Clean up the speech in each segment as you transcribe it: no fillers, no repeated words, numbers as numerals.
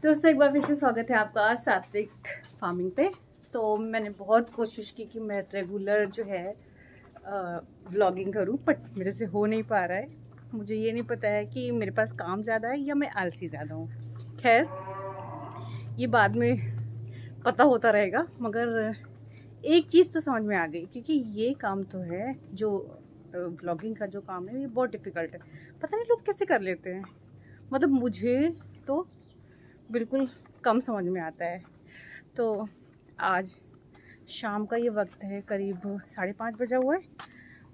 दोस्तों एक बार फिर से स्वागत है आपका सात्विक फार्मिंग पे। तो मैंने बहुत कोशिश की कि मैं रेगुलर जो है व्लॉगिंग करूं, बट मेरे से हो नहीं पा रहा है। मुझे ये नहीं पता है कि मेरे पास काम ज़्यादा है या मैं आलसी ज़्यादा हूँ। खैर ये बाद में पता होता रहेगा, मगर एक चीज़ तो समझ में आ गई, क्योंकि ये काम तो है जो व्लॉगिंग का जो काम है ये बहुत डिफ़िकल्ट है। पता नहीं लोग कैसे कर लेते हैं, मतलब मुझे तो बिल्कुल कम समझ में आता है। तो आज शाम का ये वक्त है, करीब 5:30 बजा हुआ है।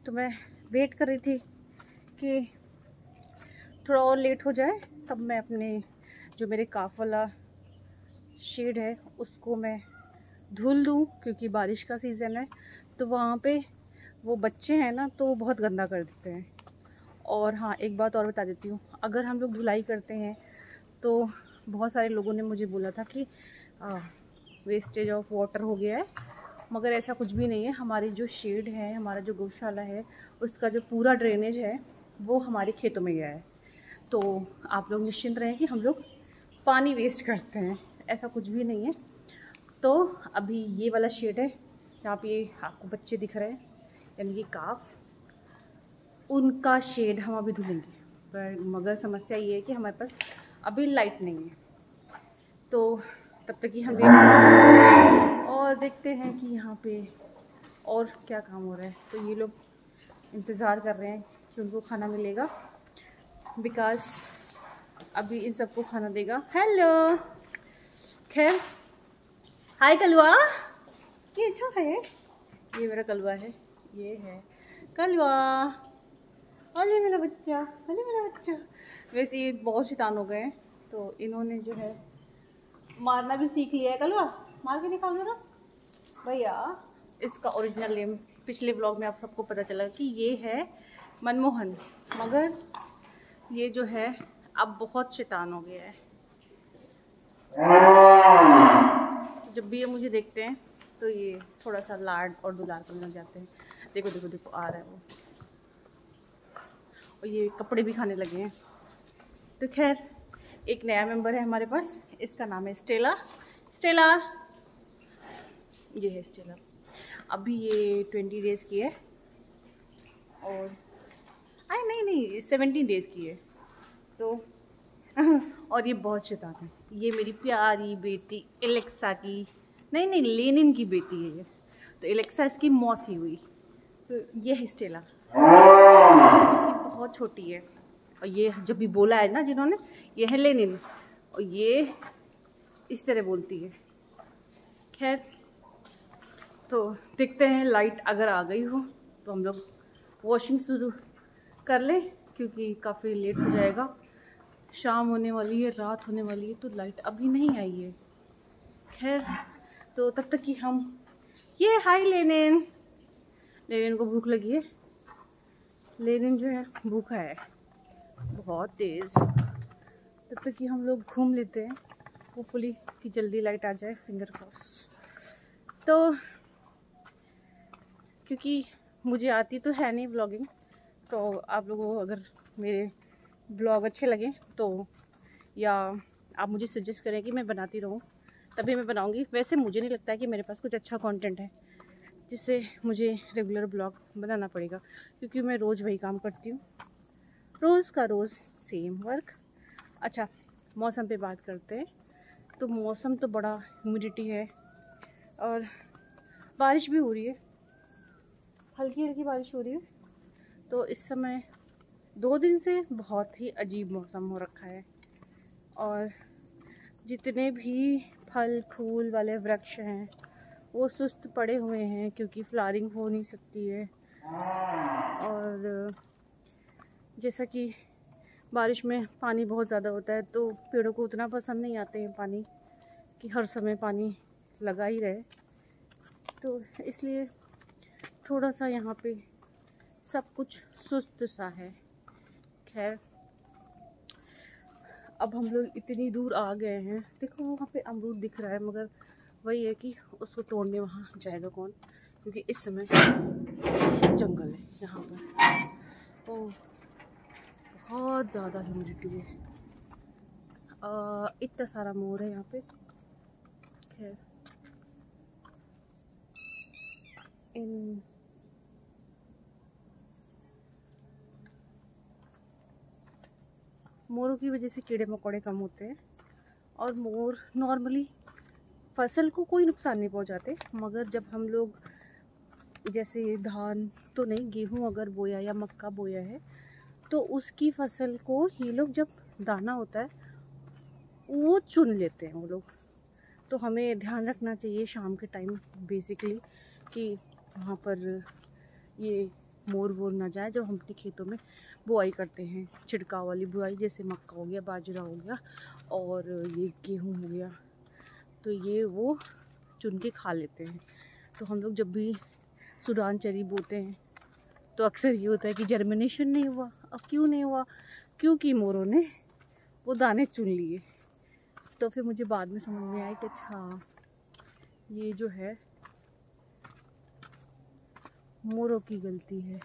तो मैं वेट कर रही थी कि थोड़ा और लेट हो जाए, तब मैं अपने जो मेरे काफ वाला शेड है उसको मैं धुल दूँ, क्योंकि बारिश का सीज़न है। तो वहाँ पे वो बच्चे हैं ना, तो वो बहुत गंदा कर देते हैं। और हाँ, एक बात और बता देती हूँ, अगर हम लोग धुलाई करते हैं तो बहुत सारे लोगों ने मुझे बोला था कि वेस्टेज ऑफ वाटर हो गया है, मगर ऐसा कुछ भी नहीं है। हमारी जो शेड है, हमारा जो गौशाला है, उसका जो पूरा ड्रेनेज है वो हमारे खेतों में गया है। तो आप लोग निश्चिंत रहें कि हम लोग पानी वेस्ट करते हैं, ऐसा कुछ भी नहीं है। तो अभी ये वाला शेड है जहाँ पे आपको बच्चे दिख रहे हैं, यानी कि काफ, उनका शेड हम अभी धुलेंगे। पर मगर समस्या ये है कि हमारे पास अभी लाइट नहीं है, तो तब तक ही हम वेट करें और देखते हैं कि यहाँ पे और क्या काम हो रहा है। तो ये लोग इंतज़ार कर रहे हैं कि उनको खाना मिलेगा, बिकॉज अभी इन सबको खाना देगा। हेलो, खैर हाय कलवा, ये अच्छा है, ये मेरा कलवा है, ये है कलवा। अरे मेरा बच्चा, अरे मेरा बच्चा। वैसे ये बहुत शैतान हो गए हैं, तो इन्होंने जो है मारना भी सीख लिया है। कलवा मार के दिखाओ जरा भैया। इसका ओरिजिनल नेम पिछले व्लॉग में आप सबको पता चला कि ये है मनमोहन, मगर ये जो है अब बहुत शैतान हो गया है। जब भी ये मुझे देखते हैं तो ये थोड़ा सा लाड और दुलार करने लग जाते हैं। देखो देखो देखो, आ रहा है वो, और ये कपड़े भी खाने लगे हैं। तो खैर एक नया मेंबर है हमारे पास, इसका नाम है स्टेला। स्टेला, ये है स्टेला। अभी ये 20 डेज़ की है, और नहीं 17 डेज़ की है। तो और ये बहुत शैतान है। ये मेरी प्यारी बेटी एलेक्सा की, नहीं लेनिन की बेटी है ये। तो एलेक्सा इसकी मौसी हुई। तो ये है स्टेला, ये बहुत छोटी है। और ये जब भी बोला है ना जिन्होंने, ये है लेनिन, और ये इस तरह बोलती है। खैर तो देखते हैं, लाइट अगर आ गई हो तो हम लोग वॉशिंग शुरू कर लें, क्योंकि काफ़ी लेट हो जाएगा। शाम होने वाली है, रात होने वाली है, तो लाइट अभी नहीं आई है। खैर तो तब तक कि हम ये हाय लेनिन, लेनिन को भूख लगी है। लेनिन जो है भूखा है बहुत तेज़। तब तक कि हम लोग घूम लेते हैं, होपफुली कि जल्दी लाइट आ जाए, फिंगर क्रॉस। तो क्योंकि मुझे आती तो है नहीं व्लॉगिंग, तो आप लोगों को अगर मेरे ब्लॉग अच्छे लगे तो, या आप मुझे सजेस्ट करें कि मैं बनाती रहूं, तभी मैं बनाऊंगी। वैसे मुझे नहीं लगता है कि मेरे पास कुछ अच्छा कंटेंट है जिससे मुझे रेगुलर ब्लॉग बनाना पड़ेगा, क्योंकि मैं रोज़ वही काम करती हूँ, रोज़ का रोज़ सेम वर्क। अच्छा, मौसम पे बात करते हैं। तो मौसम तो बड़ा ह्यूमिडिटी है, और बारिश भी हो रही है, हल्की हल्की बारिश हो रही है। तो इस समय 2 दिन से बहुत ही अजीब मौसम हो रखा है, और जितने भी फल फूल वाले वृक्ष हैं वो सुस्त पड़े हुए हैं, क्योंकि फ्लावरिंग हो नहीं सकती है। और जैसा कि बारिश में पानी बहुत ज़्यादा होता है, तो पेड़ों को उतना पसंद नहीं आते हैं पानी, कि हर समय पानी लगा ही रहे। तो इसलिए थोड़ा सा यहाँ पे सब कुछ सुस्त सा है। खैर अब हम लोग इतनी दूर आ गए हैं, देखो वहाँ पे अमरूद दिख रहा है, मगर वही है कि उसको तोड़ने वहाँ जाएगा कौन, क्योंकि इस समय जंगल है यहाँ पर। तो बहुत ज़्यादा ह्यूमिडिटी है। इतना सारा मोर है यहाँ पे। खैर इन मोरों की वजह से कीड़े मकोड़े कम होते हैं और मोर नॉर्मली फसल को कोई नुकसान नहीं पहुंचाते, मगर जब हम लोग जैसे धान तो नहीं, गेहूं अगर बोया या मक्का बोया है तो उसकी फसल को ये लोग जब दाना होता है वो चुन लेते हैं वो लोग। तो हमें ध्यान रखना चाहिए शाम के टाइम बेसिकली कि वहाँ पर ये मोर वोर ना जाए जब हम अपने खेतों में बुआई करते हैं, छिड़काव वाली बुआई, जैसे मक्का हो गया, बाजरा हो गया और ये गेहूँ हो गया, तो ये वो चुन के खा लेते हैं। तो हम लोग जब भी सूडान चरी बोते हैं तो अक्सर ये होता है कि जर्मिनेशन नहीं हुआ। अब क्यों नहीं हुआ? क्योंकि मोरों ने वो दाने चुन लिए। तो फिर मुझे बाद में समझ में आया कि अच्छा ये जो है मोरों की गलती है।